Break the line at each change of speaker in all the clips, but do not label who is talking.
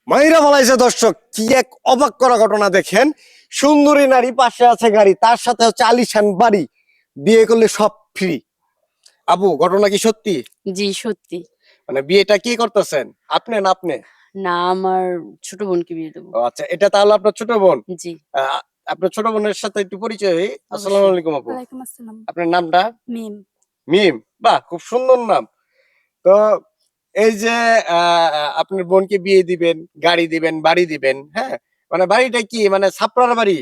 মাইরা বলাইছে দর্শক, কি এক অবাক করা ঘটনা দেখেন। সুন্দরী নারী, পাশে আছে গাড়ি, তার সাথে হচ্ছে আলিশান বাড়ি, বিয়ে করলে সব ফ্রি। আপু, ঘটনা কি সত্যি?
জি সত্যি।
মানে বিয়েটা কি করতেছেন, আপনি না আপনি?
না, আমার ছোট বোনকে বিয়ে দেবো।
ও আচ্ছা, এটা তাহলে আপনার ছোট বোন।
জি
আহ, আপনার ছোট বোনের সাথে একটু পরিচয় হই। আসসালামু
অবশ্যই।
আলাইকুম আপু।
ওয়ালাইকুম আসসালাম।
আপনার নামটা?
মিম।
মিম। বাহ, খুব সুন্দর নাম। তো এই যে আপনার বোনকে বিয়ে দিবেন, গাড়ি দিবেন, বাড়ি দিবেন, হ্যাঁ, মানে বাড়িটা কি মানে ছাপড়ার বাড়ি?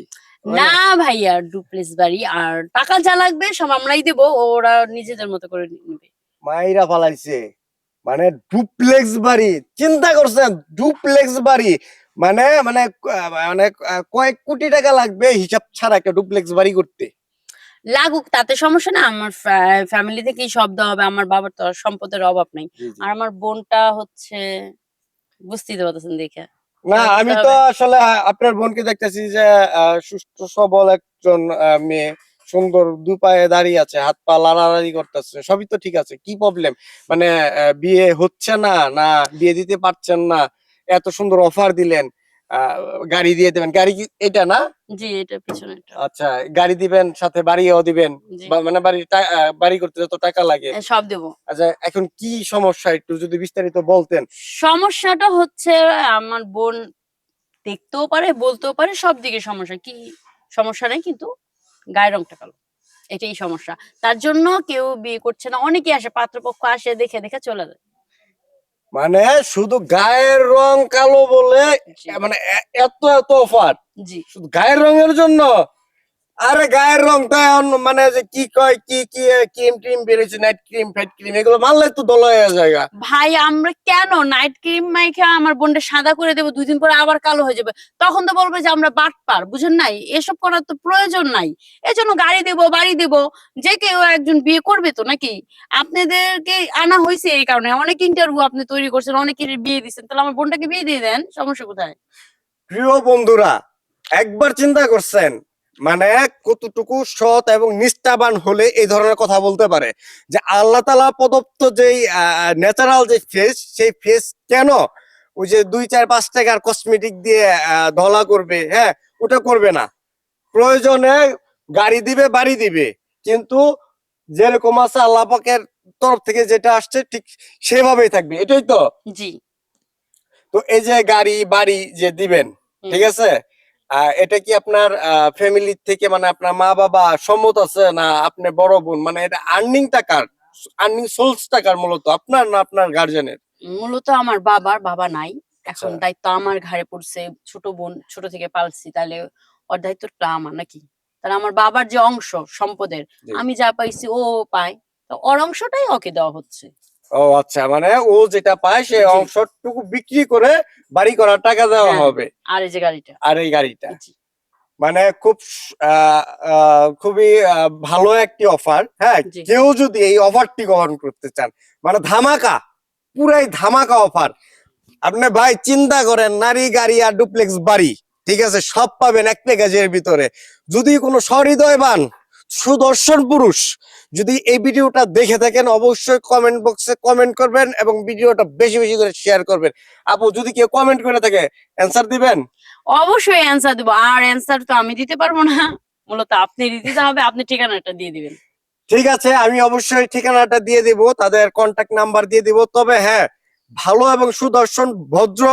না ভাইয়া, ডুপ্লেক্স বাড়ি, আর টাকা যা লাগবে সব আমরাই দেবো, ওরা নিজেদের মতো করে নেবে।
মাইরা ফালাইছে, মানে ডুপ্লেক্স বাড়ি। চিন্তা করছেন, ডুপ্লেক্স বাড়ি মানে মানে মানে কয়েক কোটি টাকা লাগবে হিসাব ছাড়া একটা ডুপ্লেক্স বাড়ি করতে।
লাগুক, তাতে সমস্যা না, আমার ফ্যামিলি থেকেই সব দেওয়া হবে, আমার বাবার তো আর সম্পদের অভাব নাই। আর আমার বোনটা হচ্ছে, বুঝতেই তো পারতেছেন দেখে।
না, আমি তো আসলে আপনার বোনকে দেখতেছি যে সুস্থ সবল একজন মেয়ে, সুন্দর দুই পায়ে দাঁড়িয়ে আছে, হাত পা লাড়ালাড়ি করতেছে, সবই তো ঠিক আছে। কি প্রবলেম? মানে বিয়ে হচ্ছে না, না বিয়ে দিতে পারছেন না? এত সুন্দর অফার দিলেন, গাড়ি দিয়ে দেবেন, গাড়ি এটা না?
জি, এটা পিছনেরটা।
আচ্ছা, গাড়ি দিবেন, সাথে বাড়িও দিবেন,
জি।
মানে বাড়ি করতে যত টাকা লাগে।
সব দেবো।
আচ্ছা, এখন কি সমস্যা একটু যদি বিস্তারিত বলতেন।
সমস্যাটা হচ্ছে, আমার বোন দেখতেও পারে, বলতেও পারে, সব দিকে সমস্যা। কি সমস্যা নেই, কিন্তু গায়ের রংটা কালো, এটাই সমস্যা। তার জন্য কেউ বিয়ে করছে না, অনেকে আসে, পাত্রপক্ষ আসে, দেখে দেখে চলে যায়।
মানে শুধু গায়ের রং কালো বলে
জি।
মানে এত এত অফার
জি।
শুধু গায়ের রঙের জন্য? আরে গায়ের রংটা মানে যে কি কয়, কি কি ক্রিম টিম বেরিয়েছে, নাইট ক্রিম, ফেট ক্রিম, এগুলো মারলে তো দলা হয়ে যায়।
ভাই, আমরা কেন নাইট ক্রিম মাইখা আমার বোনটা সাদা করে দেবো, 2 দিন পরে আবার কালো হয়ে যাবে, তখন তো বলবে যে আমরা বাটপার, বুঝেন নাই? এসব করার তো প্রয়োজন নাই। এজন্য গাড়ি দেবো, বাড়ি দেবো, যে কেউ একজন বিয়ে করবে তো নাকি? আপনাদেরকে আনা হয়েছে এই কারণে, অনেক ইন্টারভিউ আপনি তৈরি করছেন, অনেকের বিয়ে দিচ্ছেন, তাহলে আমার বোনটাকে বিয়ে দিয়ে দেন, সমস্যা কোথায়?
প্রিয় বন্ধুরা, একবার চিন্তা করছেন মানে কতটুকু সৎ এবং নিষ্ঠাবান হলে এই ধরনের কথা বলতে পারে যে আল্লাহ তাআলা প্রদত্ত যেই ন্যাচারাল যে ফেস, সেই ফেস কেন ওই যে 2-4-5 টাকার কসমেটিক দিয়ে ধলা করবে? হ্যাঁ, ওটা করবে না। প্রয়োজনে গাড়ি দিবে, বাড়ি দিবে, কিন্তু যেরকম আছে আল্লাহ পাকের তরফ থেকে যেটা আসছে ঠিক সেভাবেই থাকবে, এটাই তো।
জি।
তো এই যে গাড়ি বাড়ি যে দিবেন, ঠিক আছে, এটা কি আপনার ফ্যামিলি থেকে মানে আপনার মা বাবা সম্মত আছে, না আপনি বড় বোন, মানে এটা আর্নিং টাকার, আর্নিং সোর্স টাকার মূলত আপনার না আপনার গার্জেনের?
মূলত আমার বাবা নাই, এখন দায়িত্ব আমার ঘাড়ে পড়ছে। ছোট বোন ছোট থেকে পালছি, তাহলে ওর দায়িত্বটা আমার নাকি? তাহলে আমার বাবার যে অংশ সম্পদের, আমি যা পাইছি ও পায়, তো ওর অংশটাই ওকে দেওয়া হচ্ছে।
ও আচ্ছা, মানে ও যেটা পায় সেই অংশটুকু বিক্রি করে বাড়ি করার টাকা দেওয়া হবে।
আর এই যে গাড়িটা,
আর এই গাড়িটা মানে খুব খুবই ভালো একটি অফার। হ্যাঁ, কেউ যদি এই অফারটি গ্রহণ করতে চান, মানে ধামাকা, পুরাই ধামাকা অফার। আপনি ভাই চিন্তা করেন, নারী, গাড়ি আর ডুপ্লেক্স বাড়ি, ঠিক আছে, সব পাবেন এক প্যাকেজের ভিতরে। যদি কোনো সহৃদয়বান সুদর্শন পুরুষ যদি এই ভিডিওটা দেখে থাকেন, অবশ্যই কমেন্ট বক্সে কমেন্ট করবেন এবং ভিডিওটা বেশি বেশি করে শেয়ার করবেন। আপু, যদি কেউ কমেন্ট করে থাকে অ্যানসার দিবেন?
অবশ্যই অ্যানসার দেবো, আর অ্যানসার তো আমি দিতে পারবো না, মূলত আপনি দিতে হবে, আপনি ঠিকানাটা দিয়ে দিবেন।
ঠিক আছে, আমি অবশ্যই ঠিকানাটা দিয়ে দিব, তাদের কন্টাক্ট নাম্বার দিয়ে দিব। তবে হ্যাঁ, ভালো এবং সুদর্শন ভদ্র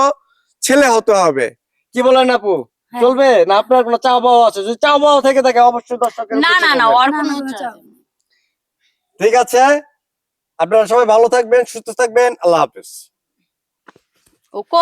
ছেলে হতে হবে। কি বলেন আপু, চলবে না? আপনার কোনো চাও পাওয়া আছে? যদি চাও পাওয়া থেকে থাকে অবশ্যই দর্শকের
না না না, ওর কোনো
ঠিক আছে। আপনারা সবাই ভালো থাকবেন, সুস্থ থাকবেন, আল্লাহ হাফেজ।
ওকো।